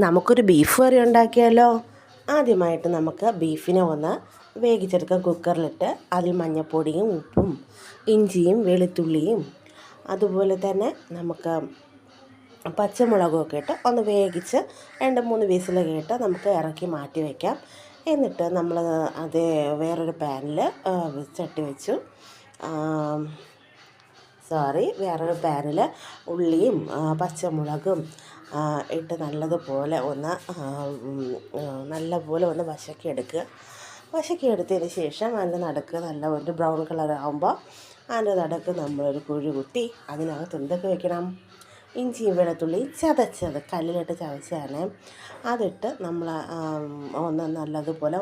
നമുക്കൊരു ബീഫ് കറി ഉണ്ടാക്കിയാലോ. ആദ്യമായിട്ട് നമുക്ക് ബീഫിനെ ഒന്ന് വേവിച്ചെടുക്കാം. കുക്കറിലിട്ട് അതിൽ മഞ്ഞൾപ്പൊടിയും ഉപ്പും ഇഞ്ചിയും വെളുത്തുള്ളിയും അതുപോലെ തന്നെ നമുക്ക് പച്ചമുളകും ഒക്കെ ഇട്ട് ഒന്ന് വേവിച്ച് 2-3 വിസിലൊക്കെ ഇട്ട് നമുക്ക് ഇറക്കി മാറ്റി വയ്ക്കാം. എന്നിട്ട് നമ്മൾ അത് വേറൊരു പാനിൽ ചട്ടി വെച്ചു വേറൊരു പാനിൽ ഉള്ളിയും പച്ചമുളകും ഇട്ട് നല്ലതുപോലെ ഒന്ന് വശക്കിയെടുത്തതിന് ശേഷം അതിൻ്റെ നടുക്ക് നല്ല ഒരു ബ്രൗൺ കളർ ആകുമ്പോൾ അതിൻ്റെ നടുക്ക് നമ്മളൊരു കുഴി കുത്തി അതിനകത്ത് എന്തൊക്കെ വെക്കണം? ഇഞ്ചിയും വെളുത്തുള്ളിയും ചതച്ചത് കല്ലിലിട്ട് ചതച്ചാണ്. അതിട്ട് നമ്മൾ നല്ലതുപോലെ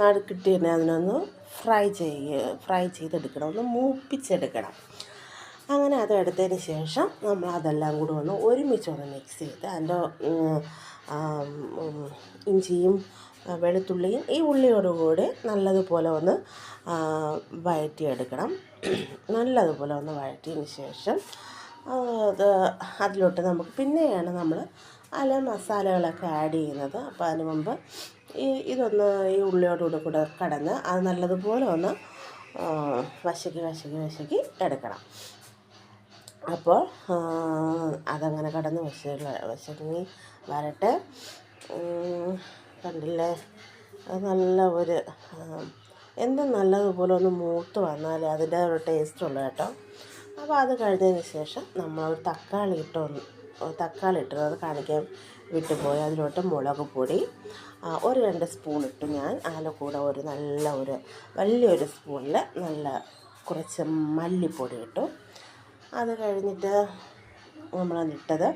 നടുക്കിട്ട് തന്നെ അതിനൊന്ന് ഫ്രൈ ചെയ്തെടുക്കണം, ഒന്ന് മൂപ്പിച്ചെടുക്കണം. അങ്ങനെ അതെടുത്തതിന് ശേഷം നമ്മൾ അതെല്ലാം കൂടി ഒരുമിച്ചൊന്ന് മിക്സ് ചെയ്ത് അതിൻ്റെ ഇഞ്ചിയും വെളുത്തുള്ളിയും ഈ ഉള്ളിയോടുകൂടി നല്ലതുപോലെ വഴറ്റിയെടുക്കണം. നല്ലതുപോലെ വഴറ്റിയതിന് ശേഷം അതിലോട്ട് നമുക്ക് പിന്നെയാണ് നമ്മൾ അതിൽ മസാലകളൊക്കെ ആഡ് ചെയ്യുന്നത്. അപ്പോൾ അതിന് മുമ്പ് ഈ ഉള്ളിയോടുകൂടി കടന്ന് അത് നല്ലതുപോലെ വശക്കി എടുക്കണം. അപ്പോൾ അതങ്ങനെ കടന്ന് വശങ്ങി വരട്ടെ. കണ്ടില്ലേ, അത് നല്ലതുപോലെ മൂത്ത് വന്നാൽ അതിൻ്റെ ഒരു ടേസ്റ്റ് ഉള്ളു കേട്ടോ. അപ്പോൾ അത് കഴിഞ്ഞതിന് ശേഷം നമ്മൾ ഒരു തക്കാളി ഇട്ടത് കാണിക്കാൻ വിട്ടുപോയി. അതിലോട്ട് മുളക് പൊടി 1-2 സ്പൂൺ ഇട്ടു ഞാൻ. അതിൻ്റെ കൂടെ വലിയൊരു സ്പൂണിൽ കുറച്ച് മല്ലിപ്പൊടി ഇട്ടു. അത് കഴിഞ്ഞിട്ട് നമ്മളതിട്ടത്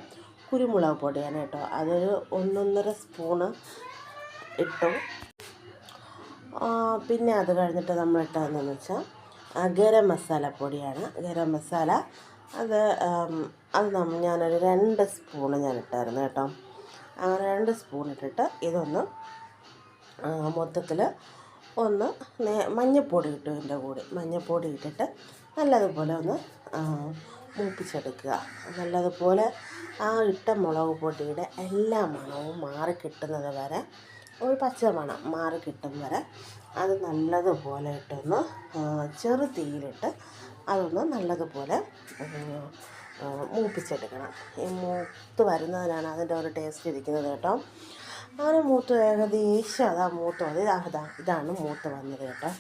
കുരുമുളക് പൊടിയാണ് കേട്ടോ. അതൊരു 1-1.5 സ്പൂണ് ഇട്ടു. പിന്നെ അത് കഴിഞ്ഞിട്ട് നമ്മൾ ഇട്ടതെന്ന് വെച്ചാൽ ഗരം മസാല പൊടിയാണ്. ഗരം മസാല അത് ഞാനൊരു 2 സ്പൂണ് ഇട്ടായിരുന്നു കേട്ടോ. അങ്ങനെ 2 സ്പൂൺ ഇട്ടിട്ട് ഇതൊന്ന് മൊത്തത്തിൽ മഞ്ഞൾപ്പൊടി ഇട്ടു. ഇതിൻ്റെ കൂടെ മഞ്ഞൾപ്പൊടി ഇട്ടിട്ട് നല്ലതുപോലെ മൂപ്പിച്ചെടുക്കുക. നല്ലതുപോലെ ഇട്ട മുളക് പൊടിയുടെ എല്ലാ മണവും മാറിക്കിട്ടുന്നത് വരെ, ഒരു പച്ചമണം മാറിക്കിട്ടും വരെ അത് നല്ലതുപോലെ ഇട്ടൊന്ന് ചെറു തീയിലിട്ട് നല്ലതുപോലെ മൂപ്പിച്ചെടുക്കണം. ഈ മൂത്ത് വരുന്നതിനാണ് അതിൻ്റെ ഒരു ടേസ്റ്റ് ഇരിക്കുന്നത് കേട്ടോ. അങ്ങനെ ഏകദേശം ഇതാണ് മൂത്ത് വന്നത് കേട്ടോ.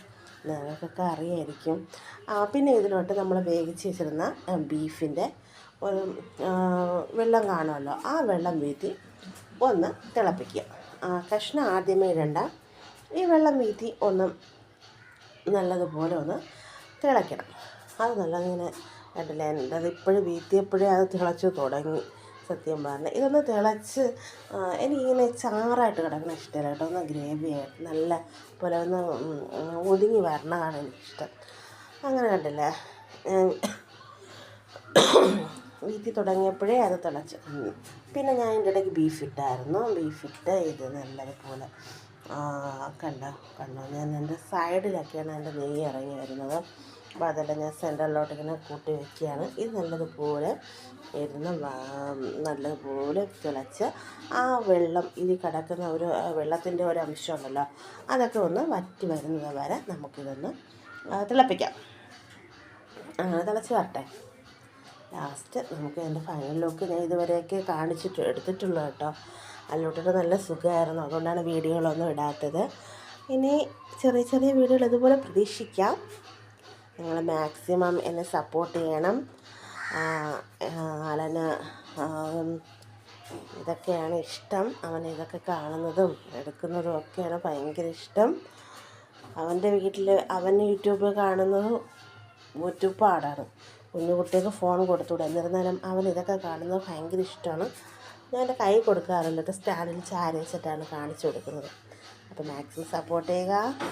നിങ്ങൾക്കൊക്കെ അറിയായിരിക്കും. പിന്നെ ഇതിലോട്ട് നമ്മൾ വേവിച്ച് വെച്ചിരുന്ന ബീഫിൻ്റെ വെള്ളം കാണുമല്ലോ, ആ വെള്ളം വീത്തി തിളപ്പിക്കുക. കഷ്ണം ആദ്യമേ ഇടണ്ട. ഈ വെള്ളം വീത്തി നല്ലതുപോലെ തിളയ്ക്കണം. അത് നല്ലതിങ്ങനെ കണ്ടില്ലേ, അത് ഇപ്പോഴും വീത്തിയപ്പോഴേ അത് തിളച്ച് തുടങ്ങി. സത്യം പറഞ്ഞാൽ ഇതൊന്ന് തിളച്ച് എനിക്കിങ്ങനെ ചാറായിട്ട് കിടക്കുന്ന ഇഷ്ടമല്ല കേട്ടോ. ഗ്രേവിയായിട്ട് നല്ല പോലെ ഒതുങ്ങി വരണതാണ് എനിക്കിഷ്ടം. അങ്ങനെ കണ്ടില്ലേ, വീത്തി തുടങ്ങിയപ്പോഴേ അത് തിളച്ച്. പിന്നെ ഞാൻ ഇതിൻ്റെ ഇടയ്ക്ക് ബീഫിട്ട് ഇത് നല്ലതുപോലെ കണ്ടോ ഞാൻ എൻ്റെ സൈഡിലൊക്കെയാണ് എൻ്റെ നെയ്യ് ഇറങ്ങി വരുന്നത്. അപ്പോൾ അതെല്ലാം ഞാൻ സെൻറ്ററിലോട്ട് ഇങ്ങനെ കൂട്ടി വയ്ക്കുകയാണ്. ഇത് നല്ലതുപോലെ തിളച്ച് ആ വെള്ളം ഇതിൽ കിടക്കുന്ന വെള്ളത്തിൻ്റെ ഒരു അംശം ഉണ്ടല്ലോ, അതൊക്കെ വറ്റി വരുന്നത് വരെ നമുക്കിതൊന്ന് തിളപ്പിക്കാം. തിളച്ച് വരട്ടെ. ലാസ്റ്റ് നമുക്ക് എൻ്റെ ഫൈനൽ ലുക്ക് ഞാൻ ഇതുവരെയൊക്കെ എടുത്തിട്ടുള്ളൂ കേട്ടോ. അതിലോട്ടിട്ട് നല്ല സുഖമായിരുന്നു. അതുകൊണ്ടാണ് വീഡിയോകളൊന്നും ഇടാത്തത്. ഇനി ചെറിയ ചെറിയ വീഡിയോകൾ ഇതുപോലെ പ്രതീക്ഷിക്കാം. നിങ്ങൾ മാക്സിമം എന്നെ സപ്പോർട്ട് ചെയ്യണം. അലന് ഇതൊക്കെയാണ് ഇഷ്ടം. അവൻ ഇതൊക്കെ കാണുന്നതും എടുക്കുന്നതും ഒക്കെയാണ് ഭയങ്കര ഇഷ്ടം. അവൻ്റെ വീട്ടിൽ അവൻ യൂട്യൂബ് കാണുന്നത് യൂട്യൂബ് പാടാണ്. കുഞ്ഞുകുട്ടികൾക്ക് ഫോൺ കൊടുത്തുകൂടെ. എന്നിരുന്നാലും അവൻ ഇതൊക്കെ കാണുന്നത് ഭയങ്കര ഇഷ്ടമാണ്. ഞാൻ എൻ്റെ കൈ കൊടുക്കാറില്ല, സ്റ്റാൻഡിൽ ചാരി വെച്ചിട്ടാണ് കാണിച്ചു കൊടുക്കുന്നത്. അപ്പോൾ മാക്സിമം സപ്പോർട്ട് ചെയ്യുക.